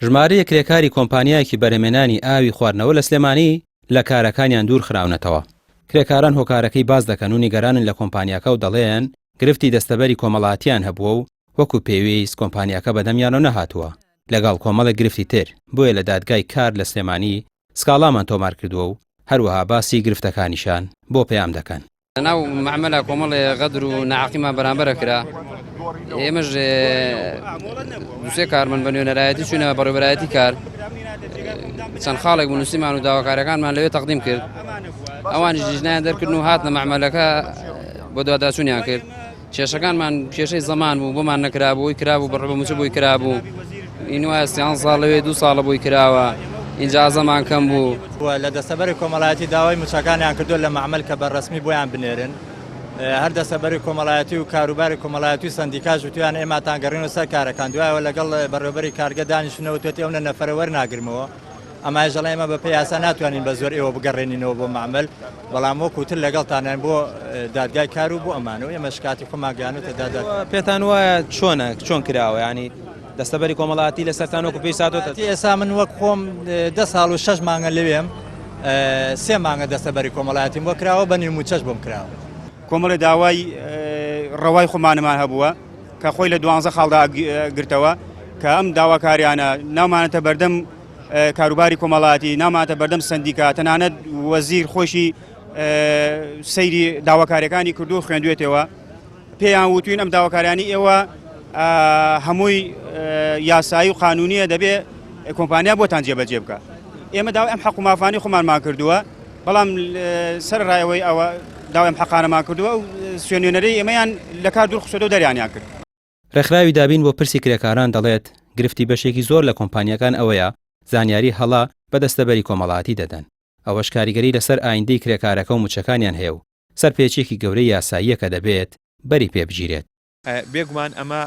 ژمارەیە کرێکاری کۆمپانیایەکی بەرهەمهێنانی ئاوی خواردنەوە لە سلێمانی لە کارەکانیان دوور خراونەتەوە. کرێکاران هۆکارەکەی باز دەکەن و نیگەرانن لە کۆمپانیاکە و دەڵێن گرفتی دەستەبەری کۆمەڵاتیان هەبووە و وەکو پێویست کۆمپانیاکە بەدەمیانەوە نەهاتووە لەگەڵ کۆمەڵێک گرفتی تر. بۆیە لە دادگای کار لە سلێمانی سکاڵامان تۆمار کردووە و هەروەها باسی گرفتەکانیشان بۆ پەیام دەکەن. ناو معاملە کۆمەڵی غەدر و نەعاقیمان بەرامبەرە کرا. ئێمەش دووسێ کارمەند بە نوێنەرایەتی چوونە بەڕێوەبەرایەتی کار چەند خاڵێک بنووسیمان و داواکاریەکانمان لەوێ تەقدیم کرد. ئەوانیش ژنیان دەرکردن و هاتنە معاملەکە بۆ دوواداچوونیان کرد. کێشەکانمان کێشەی زەمان بوو بۆمان نەکرابوو کرابوو بەڕێوە موچە بووی کرابوو. ئین وایە 30 ساڵ لەوێ 2 ساڵە بووی کراوە. اینجا زەمان کەم بوو. لە دەستەبەری کۆمەڵایەتی داوای موچەکانیان کردو لە معامل کە بەڕەسمی بۆیان بنێرن. هەر دەستەبەری کۆمەڵایەتی و کاروباری کۆمەڵایەتی و سەندیکاژ وتیان ئێماتان گەڕینەوە سەر کارەکان. دوایەوە لەگەڵ بەڕێوەبەری کارگە دانیشتنەوە توێتی ئەو نەفەرە وەرناگرمەوە. ئەمای ژەڵێ ئێمە بە پێی یاسا ناتوانین بە زۆر ئێوە بگەڕێنینەوە بۆ معامل، بەڵام وەکوتر لەگەڵتانیان بۆ دادگای کار و بۆ ئەمانەوە ئێمە شکاتی خۆمان گەیاندوتە دادگای. پێتان وایە چۆن کراوە؟ ینی دەستەبەری کۆمەڵایەتی لەسەرتان وەکو پێی ساتۆتە؟ ئێستا من وەک خۆم 10 ساڵ و 6 مانگە لەوێم 3 مانگە دەستەبەری کۆمەڵایەتیم بۆ کراوە بە نیموچەش بۆم کراوە. کۆمەڵی داوای ڕەوای خۆمانمان هەبووە کە خۆی لە 12 خاڵدا گرتەوە کە ئەم داواکاریانە نامانەتە بەردەم کاروباری کۆمەڵایەتی، ناماتە بەردەم سندیکا، تەنانەت وەزیر خۆشی سەیری داواکاریەکانی کردو و خوێندوێتەوە. پێیان وتوین ئەم داواکاریانی ئێوە هەمووی یاسایی و قانونیە دەبێ کۆمپانیا بۆتان جێبەجێ بکە. ئێمە داوای ئەم حەق و مافانی خۆمانمان کردووە، بەڵام سەر ڕایەوەی ئەوە داوای ئەم حەقانەمان کردووە و سوێنێنەرەی ئێمەیان لە کار دوور خسۆدە و دەریانیان کرد. ڕێکخراوی دابین بۆ پرسی کرێکاران دەڵێت گرفتی بەشێکی زۆر لە کۆمپانیەکان ئەوەیە زانیاری هەڵا بە دەستەبەری کۆمەڵایەتی دەدەن. ئەوەش کاریگەری لەسەر ئایندەی کرێکارەکە و موچەکانیان هەیە و سەرپێچێکی گەورەی یاساییە کە دەبێت بەری پێبگیرێت. بێگومان ئەمە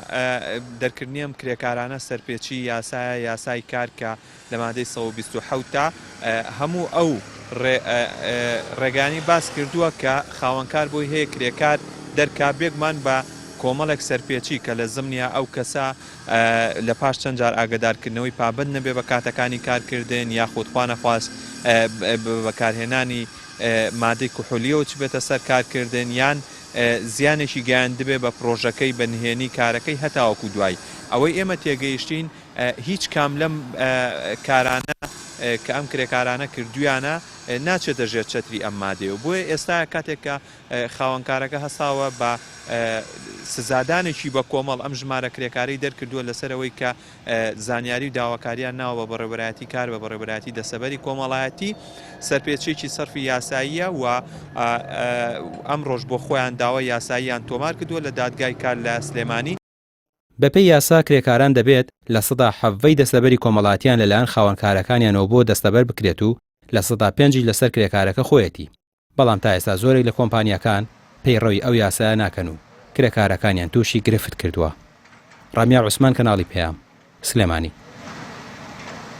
دەرکردنیم کرێکارانە سەرپێچی یاسای کارکە لە مادەی 127 هەموو ئەو ڕێگانی باس کردووە کە خاوەنکار بۆی هەیە کرێکار دەرکا بێگومان بە کۆمەڵێک سەرپێچی کە لە زمنیا ئەو کەسە لە پاش چەند جار ئاگدارکردنەوەی پابند نەبێ بە کاتەکانی کارکردن یاخود خوا نەخواست بەکارهێنانی مادەی کوحولیەوە چ بێتە سەر کارکردن یان زیانێکی گەیان دەبێ بە پرۆژەکەی بەنهێنی کارەکەی هەتاوەکو دوای. ئەوەی ئێمە تێگەیشتین هیچ کام لەم کارانە کە ئەم کرێکارانە کردویانە ناچێتە ژێر چەتری ئەم مادەیە و بۆیە ئێستا کاتێک کە خاوەنکارەکە هەساوە بە سزادانێکی بە کۆمەڵ ئەم ژمارە کرێکاری دەرکردووە لەسەرەوەی کە زانیاری و داواکاریان ناوە بە بەڕێوەبەرایەتی کار بە بەڕێوەبەرایەتی دەستەبەری کۆمەڵایەتی سەرپێچێکی سەرفی یاساییە و ئەم ڕۆژ بۆ خۆیان داوای یاساییان تۆمار کردووە لە دادگای کار لە سلێمانی. بەپێی یاسا کرێکاران دەبێت لە 70% دەستەبەری کۆمەڵاتیان لەلایەن خاوەنکارەکانیانەوە بۆ دەستەبەر بکرێت و لە 5 لەسەر کرێکارەکە خۆیەتی. بەڵام تا ئێستا زۆرێک لە کۆمپانیەکان پەیڕەوی ئەو یاسایە ناکەن و کرێکارەکانیان تووشی گرفت کردووە. ڕامیا عوسمان، کەناڵی پێام، سلێمانی.